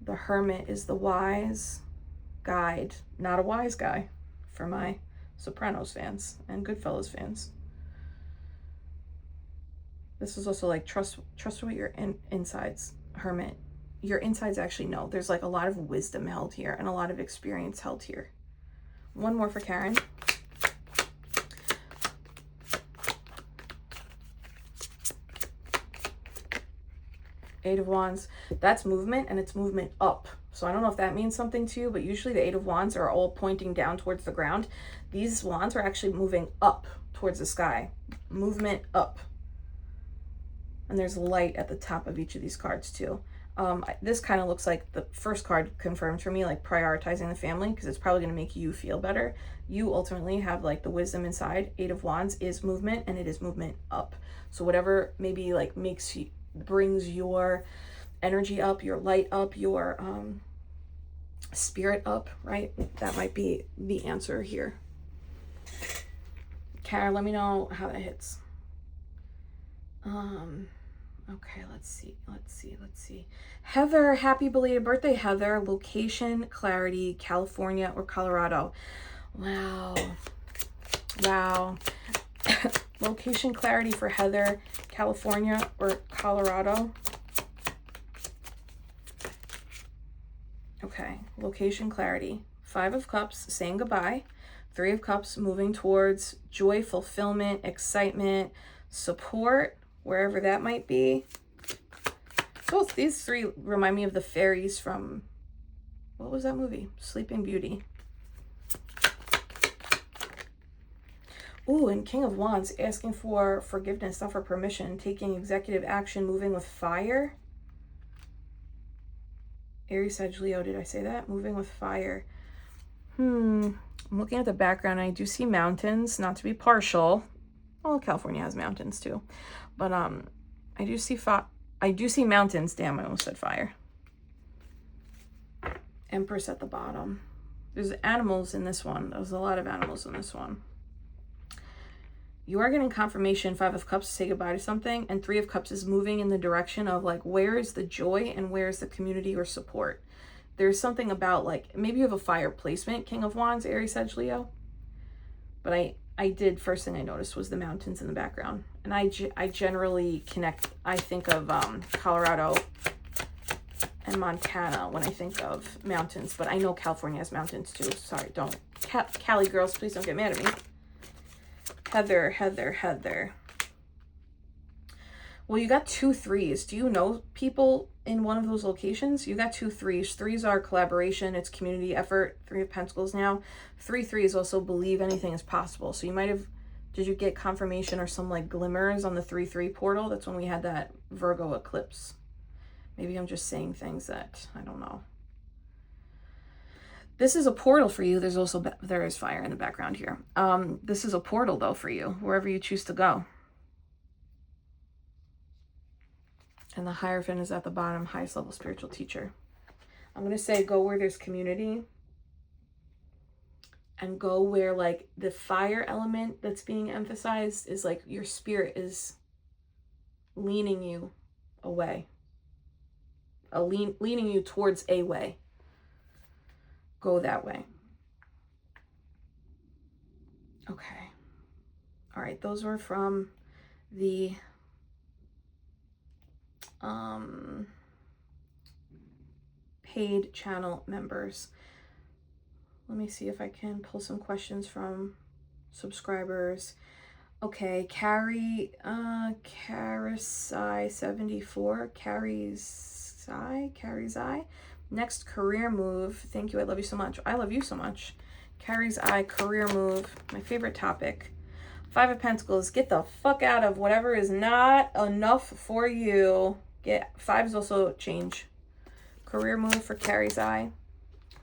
The Hermit is the wise guide. Not a wise guy for my Sopranos fans and Goodfellas fans. This is also like trust what your insides, Hermit. Your insides actually know. There's like a lot of wisdom held here and a lot of experience held here. One more for Karen. Eight of Wands. That's movement, and it's movement up. So I don't know if that means something to you, but usually the Eight of Wands are all pointing down towards the ground. These wands are actually moving up towards the sky. Movement up. And there's light at the top of each of these cards too. This kind of looks like the first card confirmed for me, like prioritizing the family, because it's probably going to make you feel better. You ultimately have like the wisdom inside. Eight of Wands is movement, and it is movement up. So whatever maybe like brings your energy up, your light up, your spirit up, right? That might be the answer here. Kara, let me know how that hits. Okay, let's see. Heather, happy belated birthday, Heather. Location, clarity, California or Colorado. Wow. Location, clarity for Heather, California or Colorado. Okay, location, clarity. Five of Cups, saying goodbye. Three of Cups, moving towards joy, fulfillment, excitement, support, wherever that might be. So these three remind me of the fairies from, what was that movie? Sleeping Beauty. Ooh, and King of Wands, asking for forgiveness, not for permission, taking executive action, moving with fire. Aries, Sag, Leo, did I say that? Moving with fire. I'm looking at the background. I do see mountains, not to be partial. Well, California has mountains too. But I do see mountains. Damn, I almost said fire. Empress at the bottom. There's animals in this one. There's a lot of animals in this one. You are getting confirmation, Five of Cups, to say goodbye to something, and Three of Cups is moving in the direction of like, where is the joy and where is the community or support? There's something about like, maybe you have a fire placement, King of Wands, Aries, Sag, Leo. But I did, first thing I noticed was the mountains in the background. And I generally connect, I think of Colorado and Montana when I think of mountains, but I know California has mountains too. Sorry, Cali girls, please don't get mad at me. Heather. Well, you got 2 3s. Do you know people in one of those locations? You got 2 3s. 3s are collaboration. It's community effort. 3 of Pentacles now. 3 3s also believe anything is possible. So you might have, did you get confirmation or some like glimmers on the 3-3 portal? That's when we had that Virgo eclipse. Maybe I'm just saying things that, I don't know. This is a portal for you. There's also, there is fire in the background here. This is a portal though for you, wherever you choose to go. And the Hierophant is at the bottom, highest level spiritual teacher. I'm going to say go where there's community. And go where like the fire element that's being emphasized is like your spirit is leaning you away. Leaning you towards a way. Go that way. Okay. All right. Those were from the paid channel members. Let me see if I can pull some questions from subscribers. Okay, Carisai74, Carisai. Next career move. Thank you. I love you so much. I love you so much. Carrie's Eye, career move. My favorite topic. 5 of Pentacles. Get the fuck out of whatever is not enough for you. 5 is also change. Career move for Carrie's Eye.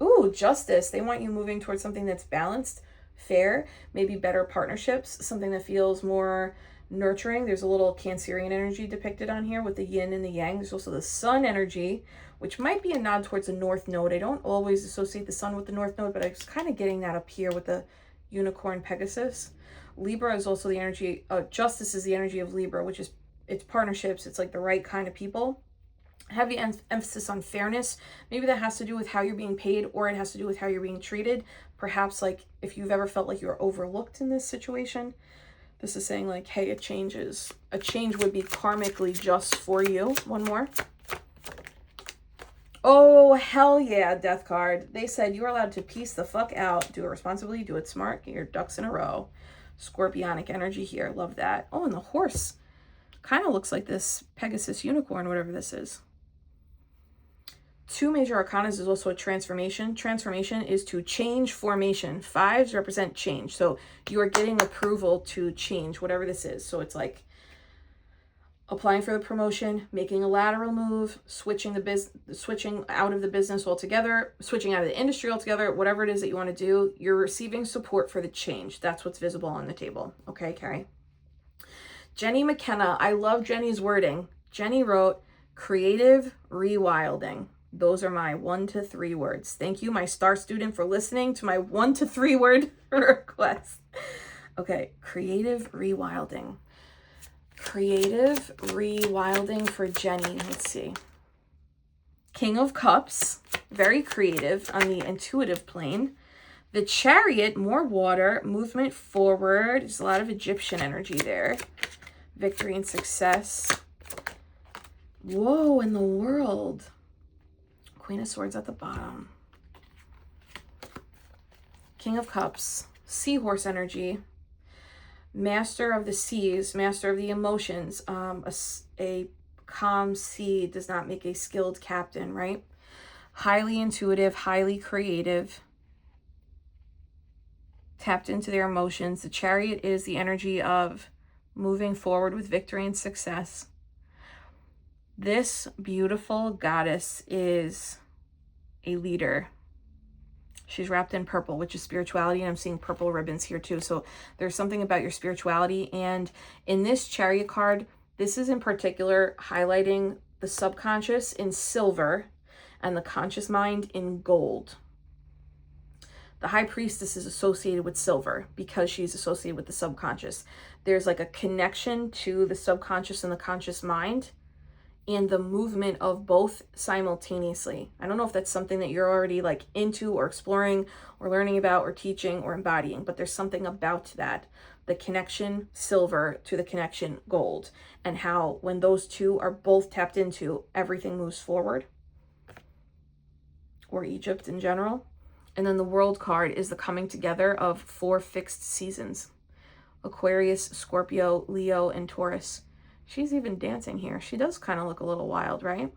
Ooh, justice. They want you moving towards something that's balanced, fair, maybe better partnerships, something that feels more nurturing. There's a little Cancerian energy depicted on here with the yin and the yang. There's also the sun energy, which might be a nod towards the north node. I don't always associate the sun with the north node, but I was kind of getting that up here with the unicorn Pegasus. Libra is also the energy, justice is the energy of Libra, which is, it's partnerships. It's like the right kind of people. Heavy emphasis on fairness. Maybe that has to do with how you're being paid, or it has to do with how you're being treated. Perhaps like if you've ever felt like you were overlooked in this situation, this is saying like, hey, a change would be karmically just for you. One more. Oh, hell yeah, Death card. They said you are allowed to peace the fuck out. Do it responsibly, do it smart, get your ducks in a row. Scorpionic energy here. Love that. Oh, and the horse kind of looks like this Pegasus unicorn, whatever this is. 2 major arcanas is also a transformation. Transformation is to change formation. 5s represent change. So you are getting approval to change, whatever this is. So it's like applying for the promotion, making a lateral move, switching out of the business altogether, switching out of the industry altogether, whatever it is that you want to do, you're receiving support for the change. That's what's visible on the table. Okay, Carrie. Jenny McKenna. I love Jenny's wording. Jenny wrote, creative rewilding. Those are my 1 to 3 words. Thank you, my star student, for listening to my 1 to 3 word request. Okay, creative rewilding. Creative rewilding for Jenny. Let's see. King of Cups. Very creative on the intuitive plane. The Chariot, more water, movement forward. There's a lot of Egyptian energy there. Victory and success. Whoa, in the World. Queen of Swords at the bottom. King of Cups. Seahorse energy. Master of the seas. Master of the emotions. A calm sea does not make a skilled captain, right? Highly intuitive, highly creative. Tapped into their emotions. The Chariot is the energy of moving forward with victory and success. This beautiful goddess is a leader. She's wrapped in purple, which is spirituality, and I'm seeing purple ribbons here too. So there's something about your spirituality. And in this Chariot card, this is in particular highlighting the subconscious in silver and the conscious mind in gold. The High Priestess is associated with silver because she's associated with the subconscious. There's like a connection to the subconscious and the conscious mind and the movement of both simultaneously. I don't know if that's something that you're already like into or exploring or learning about or teaching or embodying, but there's something about that. The connection silver to the connection gold, and how when those two are both tapped into, everything moves forward. Or Egypt in general. And then the World card is the coming together of 4 fixed seasons. Aquarius, Scorpio, Leo, and Taurus. She's even dancing here. She does kind of look a little wild, right?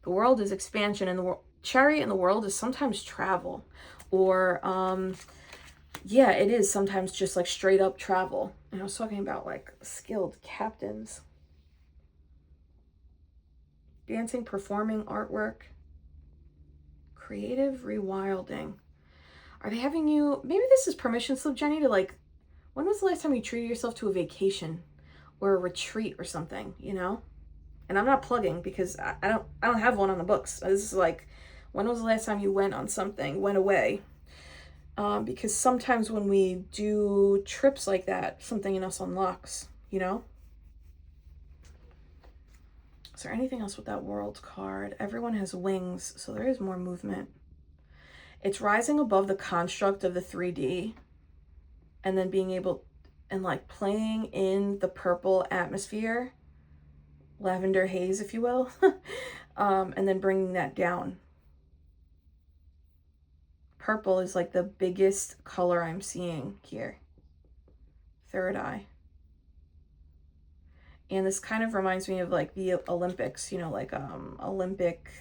The world is expansion, and the chariot in the world is sometimes travel, or yeah, it is sometimes just like straight up travel. And I was talking about like skilled captains. Dancing, performing, artwork, creative rewilding. Are they having you, maybe this is permission slip, Jenny, to like, when was the last time you treated yourself to a vacation or a retreat or something, you know? And I'm not plugging because I don't have one on the books. This is like, when was the last time you went on something, went away? Because sometimes when we do trips like that, something in us unlocks, you know? Is there anything else with that world card? Everyone has wings, so there is more movement. It's rising above the construct of the 3D and then being able, and like playing in the purple atmosphere, lavender haze, if you will, and then bringing that down. Purple is like the biggest color I'm seeing here. Third eye. And this kind of reminds me of like the Olympics, you know, like Olympic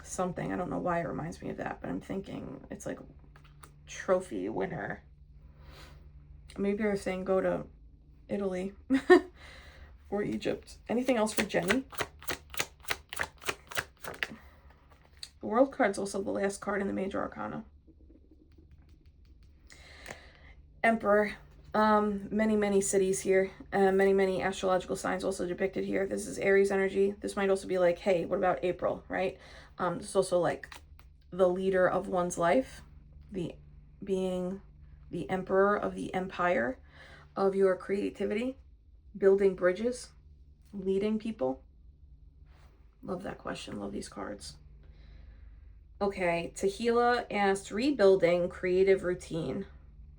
something. I don't know why it reminds me of that, but I'm thinking it's like trophy winner. Maybe they're saying go to Italy or Egypt. Anything else for Jenny? The World card's also the last card in the Major Arcana. Emperor. Many cities here, many astrological signs also depicted here. This is Aries energy. This might also be like, hey, what about April, right? This is also like the leader of one's life, being the emperor of the empire of your creativity, building bridges, leading people. Love that question. Love these cards. Okay, Tahila asked, rebuilding creative routine.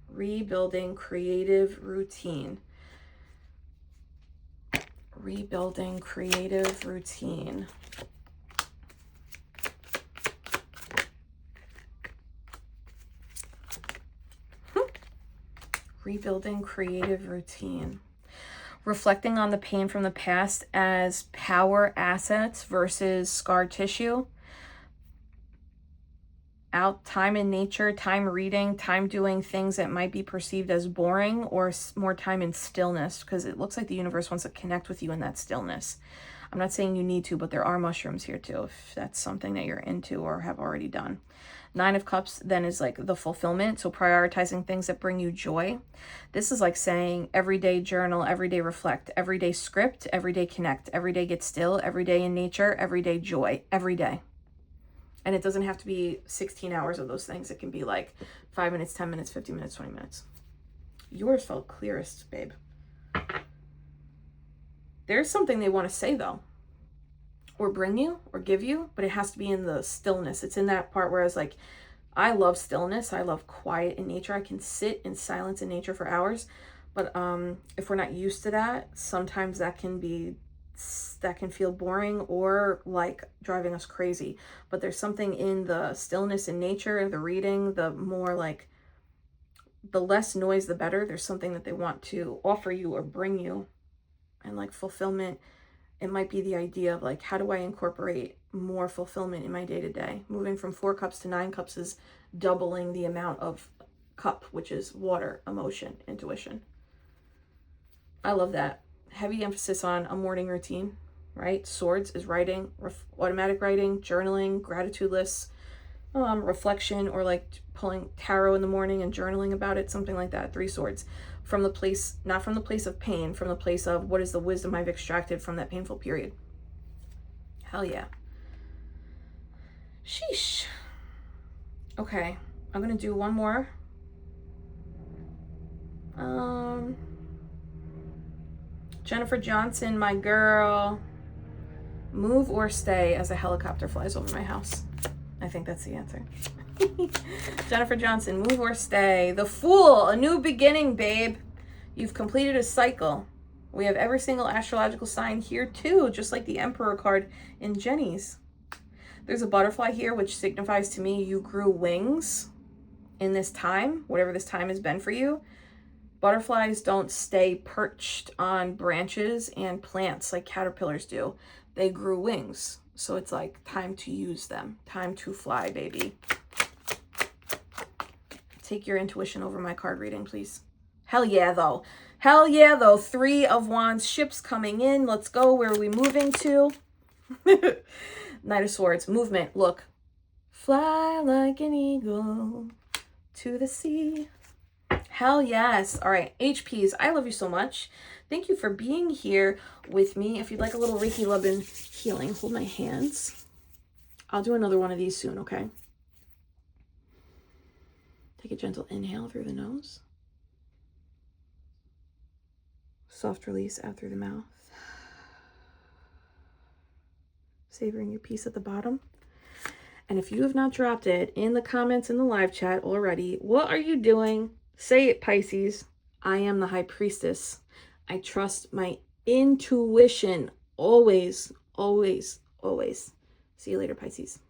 Rebuilding creative routine. Rebuilding creative routine. Rebuilding creative routine. Reflecting on the pain from the past as power assets versus scar tissue. Out time in nature, time reading, time doing things that might be perceived as boring, or more time in stillness, because it looks like the universe wants to connect with you in that stillness. I'm not saying you need to, but there are mushrooms here too, if that's something that you're into or have already done. 9 of Cups then is like the fulfillment, so prioritizing things that bring you joy. This is like saying everyday journal, everyday reflect, everyday script, everyday connect, everyday get still, everyday in nature, everyday joy, every day. And it doesn't have to be 16 hours of those things. It can be like 5 minutes, 10 minutes, 15 minutes, 20 minutes. Yours felt clearest, babe. There's something they want to say though, or bring you or give you, but it has to be in the stillness. It's in that part where I was like, I love stillness. I love quiet in nature. I can sit in silence in nature for hours. But if we're not used to that, sometimes that can feel boring or like driving us crazy. But there's something in the stillness in nature, the reading, the more like, the less noise, the better. There's something that they want to offer you or bring you. And like fulfillment, it might be the idea of like, how do I incorporate more fulfillment in my day-to-day? Moving from 4 cups to 9 cups is doubling the amount of cup, which is water, emotion, intuition. I love that. Heavy emphasis on a morning routine, right? Swords is writing, automatic writing, journaling, gratitude lists, reflection, or like pulling tarot in the morning and journaling about it, something like that. 3 swords. From the place, not from the place of pain, from the place of what is the wisdom I've extracted from that painful period. Hell yeah. Sheesh. Okay, I'm gonna do one more. Jennifer Johnson, my girl. Move or stay as a helicopter flies over my house. I think that's the answer. Jennifer Johnson, move or stay. The Fool, a new beginning, babe. You've completed a cycle. We have every single astrological sign here too, just like the Emperor card in Jenny's. There's a butterfly here, which signifies to me you grew wings in this time, whatever this time has been for you. Butterflies don't stay perched on branches and plants like caterpillars do. They grew wings. So it's like time to use them. Time to fly, baby. Take your intuition over my card reading, please. Hell yeah, though. Hell yeah, though. 3 of Wands, ships coming in. Let's go. Where are we moving to? Knight of Swords, movement. Look. Fly like an eagle to the sea. Hell yes. All right, HPs, I love you so much. Thank you for being here with me. If you'd like a little Reiki love and healing, hold my hands. I'll do another one of these soon, okay? Take a gentle inhale through the nose. Soft release out through the mouth. Savoring your peace at the bottom. And if you have not dropped it in the comments in the live chat already, what are you doing? Say it, Pisces. I am the High Priestess. I trust my intuition always, always, always. See you later, Pisces.